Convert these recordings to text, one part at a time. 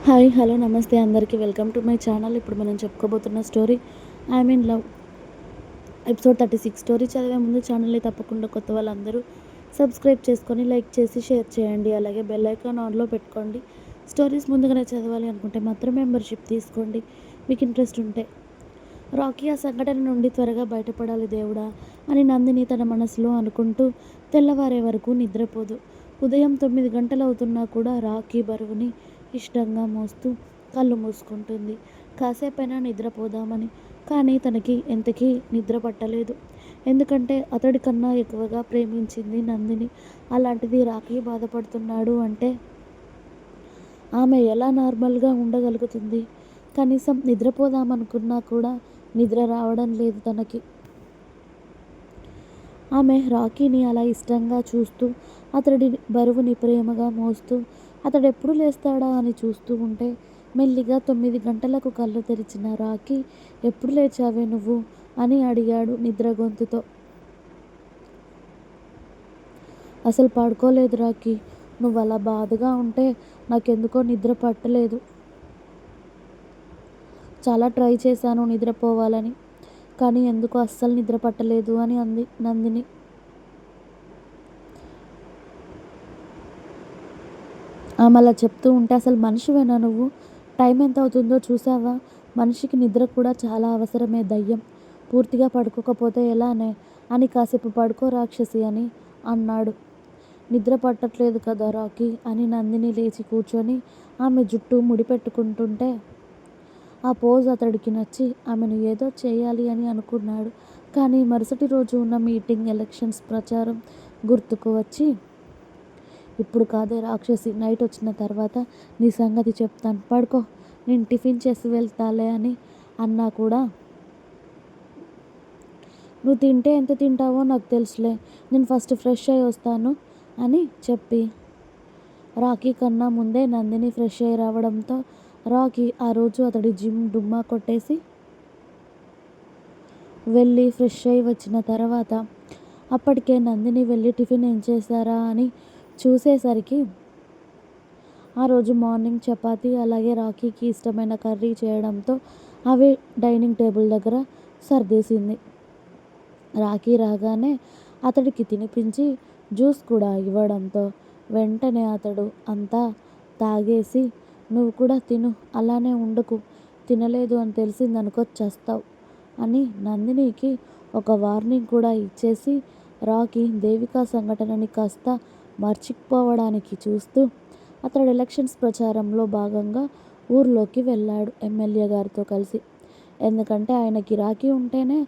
Hi hello నమస్తే అందరికీ welcome to my channel. ఇప్పుడు మనం చెప్పుకోబోతున్న story I mean love episode 36. Story చదివే ముందు ఛానల్ని తప్పకుండా కొత్త వాళ్ళందరూ సబ్స్క్రైబ్ చేసుకొని లైక్ చేసి షేర్ చేయండి. అలాగే బెల్ ఐకాన్ ఆన్లో పెట్టుకోండి. స్టోరీస్ ముందుగానే చదవాలి అనుకుంటే మాత్రం మెంబర్షిప్ తీసుకోండి మీకు ఇంట్రెస్ట్ ఉంటే. రాకీ ఆ సంఘటన నుండి త్వరగా బయటపడాలి దేవుడా అని నందిని తన మనసులో అనుకుంటూ తెల్లవారే వరకు నిద్రపోదు. ఉదయం 9 గంటలవుతున్నా కూడా రాకీ బరువుని ఇష్టంగా మోస్తూ కళ్ళు మూసుకుంటుంది. కాసేపైనా నిద్రపోదామని. కానీ తనకి ఎంతకీ నిద్ర పట్టలేదు. ఎందుకంటే అతడి కన్నా ఎక్కువగా ప్రేమించింది నందిని. అలాంటిది రాకీ బాధపడుతున్నాడు అంటే ఆమె ఎలా నార్మల్గా ఉండగలుగుతుంది? కనీసం నిద్రపోదామనుకున్నా కూడా నిద్ర రావడం లేదు తనకి. ఆమె రాకీని అలా ఇష్టంగా చూస్తూ అతడి బరువుని ప్రేమగా మోస్తూ అతడెప్పుడు లేస్తాడా అని చూస్తూ ఉంటే మెల్లిగా 9 గంటలకు కళ్ళు తెరిచిన రాకీ, ఎప్పుడు లేచావే నువ్వు అని అడిగాడు నిద్ర గొంతుతో. అసలు పడుకోలేదు రాకీ. నువ్వు అలా బాధగా ఉంటే నాకెందుకో నిద్ర పట్టలేదు. చాలా ట్రై చేశాను నిద్రపోవాలని, కానీ ఎందుకో అస్సలు నిద్ర పట్టలేదు అని అంది నందిని. ఆమె అలా చెప్తూ ఉంటే అసలు మనిషివేనా నువ్వు? టైం ఎంత అవుతుందో చూసావా? మనిషికి నిద్ర కూడా చాలా అవసరమే దయ్యం. పూర్తిగా పడుకోకపోతే ఎలానే అని కాసేపు పడుకో రాక్షసి అని అన్నాడు. నిద్ర పట్టట్లేదు కదా రాకీ అని నందిని లేచి కూర్చొని ఆమె జుట్టు ముడిపెట్టుకుంటుంటే ఆ పోజ్ అతడికి నచ్చి ఆమెను ఏదో చేయాలి అని అనుకున్నాడు. కానీ మరుసటి రోజు ఉన్న మీటింగ్, ఎలక్షన్స్ ప్రచారం గుర్తుకు వచ్చి, ఇప్పుడు కాదే రాక్షసి, నైట్ వచ్చిన తర్వాత నీ సంగతి చెప్తాను, పడుకో, నేను టిఫిన్ చేసి వెళ్తాలే అని అన్నా కూడా నువ్వు తింటే ఎంత తింటావో నాకు తెలుసులే, నేను ఫస్ట్ ఫ్రెష్ అయ్యి వస్తాను అని చెప్పి రాకీ కన్నా ముందే నందిని ఫ్రెష్ అయ్యి రావడంతో రాకీ ఆ రోజు అతడి జిమ్ డుమ్మా కొట్టేసి వెళ్ళి ఫ్రెష్ అయ్యి వచ్చిన తర్వాత అప్పటికే నందిని వెళ్ళి టిఫిన్ ఏం చేశారా అని చూసేసరికి ఆ రోజు మార్నింగ్ చపాతీ అలాగే రాకీకి ఇష్టమైన కర్రీ చేయడంతో అవి డైనింగ్ టేబుల్ దగ్గర సర్దేసింది. రాకీ రాగానే అతడికి తినిపించి జ్యూస్ కూడా ఇవ్వడంతో వెంటనే అతడు అంతా తాగేసి, నువ్వు కూడా తిను, అలానే ఉండకు, తినలేదు అని తెలిసిందనుకో చస్తావు అని నందినికి ఒక వార్నింగ్ కూడా ఇచ్చేసి రాకీ దేవికా సంఘటనని కాస్త మర్చిపోవడానికి చూస్తూ అతడు ఎలక్షన్స్ ప్రచారంలో భాగంగా ఊర్లోకి వెళ్ళాడు ఎమ్మెల్యే గారితో కలిసి. ఎందుకంటే ఆయనకి రాకీ ఉంటేనే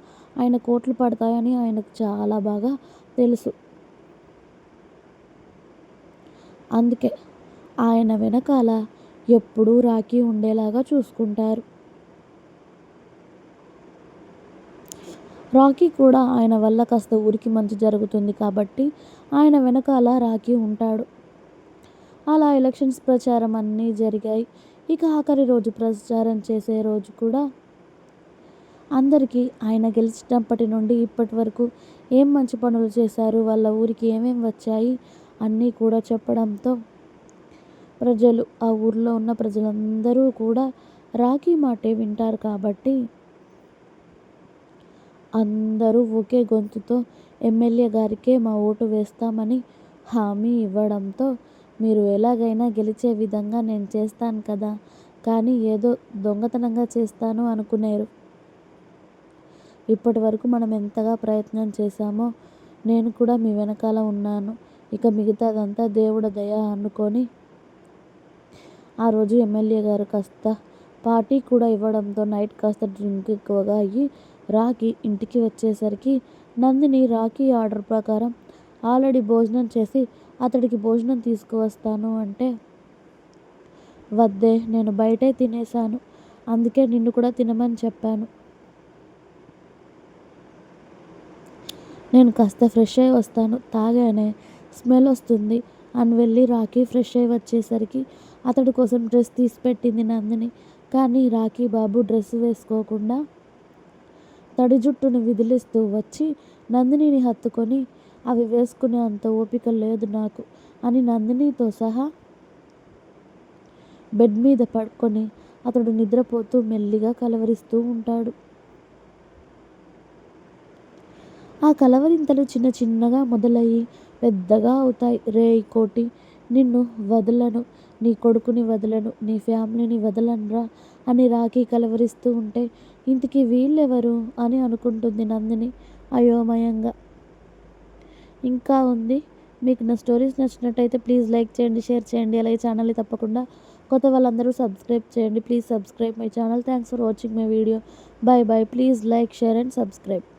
ఆయన కోట్లు పడతాయని ఆయనకు చాలా బాగా తెలుసు. అందుకే ఆయన వెనకాల ఎప్పుడూ రాకీ ఉండేలాగా చూసుకుంటారు. రాకీ కూడా ఆయన వల్ల కాస్త ఊరికి మంచి జరుగుతుంది కాబట్టి ఆయన వెనకాల రాకీ ఉంటాడు. అలా ఎలక్షన్స్ ప్రచారం అన్నీ జరిగాయి. ఇక ఆఖరి రోజు ప్రచారం చేసే రోజు కూడా అందరికీ ఆయన గెలిచినప్పటి నుండి ఇప్పటి వరకు ఏం మంచి పనులు చేశారు, వాళ్ళ ఊరికి ఏమేం వచ్చాయి అన్నీ కూడా చెప్పడంతో ప్రజలు, ఆ ఊర్లో ఉన్న ప్రజలందరూ కూడా రాకీ మాటే వింటారు కాబట్టి అందరూ ఒకే గొంతుతో ఎమ్మెల్యే గారికే మా ఓటు వేస్తామని హామీ ఇవ్వడంతో మీరు ఎలాగైనా గెలిచే విధంగా నేను చేస్తాను కదా, కానీ ఏదో దొంగతనంగా చేస్తాను అనుకునేరు. ఇప్పటి వరకు మనం ఎంతగా ప్రయత్నం చేశామో నేను కూడా మీ వెనకాల ఉన్నాను, ఇక మిగతాదంతా దేవుడి దయ అనుకొని ఆ రోజు ఎమ్మెల్యే గారు కాస్త పార్టీ కూడా ఇవ్వడంతో నైట్ కాస్త డ్రింక్ ఎక్కువగా అయ్యి రాకీ ఇంటికి వచ్చేసరికి నందిని రాకీ ఆర్డర్ ప్రకారం ఆల్రెడీ భోజనం చేసి అతడికి భోజనం తీసుకువస్తాను అంటే, వద్దే, నేను బయటే తినేశాను, అందుకే నిన్ను కూడా తినమని చెప్పాను, నేను కాస్త ఫ్రెష్ అయ్యి వస్తాను, తాగానే స్మెల్ వస్తుంది అని వెళ్ళి రాకీ ఫ్రెష్ అయ్యి వచ్చేసరికి అతడి కోసం డ్రెస్ తీసి పెట్టింది నందిని. కానీ రాకీ బాబు డ్రెస్ వేసుకోకుండా తడి జుట్టును విదిలిస్తూ వచ్చి నందినిని హత్తుకొని, అవి వేసుకునే అంత ఓపిక లేదు నాకు అని నందినితో సహా బెడ్ మీద పడుకొని అతడు నిద్రపోతూ మెల్లిగా కలవరిస్తూ ఉంటాడు. ఆ కలవరింతలు చిన్న చిన్నగా మొదలయ్యి పెద్దగా అవుతాయి. రేయ్ కోటి, నిన్ను వదలను, నీ కొడుకుని వదలను, నీ ఫ్యామిలీని వదలనురా అని రాఖీ కలవరిస్తూ ఉంటే ఇంతకీ వీళ్ళెవరు అని అనుకుంటుంది నందిని అయోమయంగా. ఇంకా ఉంది. మీకు నా స్టోరీస్ నచ్చినట్టయితే ప్లీజ్ లైక్ చేయండి, షేర్ చేయండి. అలాగే ఛానల్ని తప్పకుండా కొత్త వాళ్ళందరూ సబ్స్క్రైబ్ చేయండి. Please subscribe my channel. Thanks for watching my video. Bye bye. Please like, share and subscribe.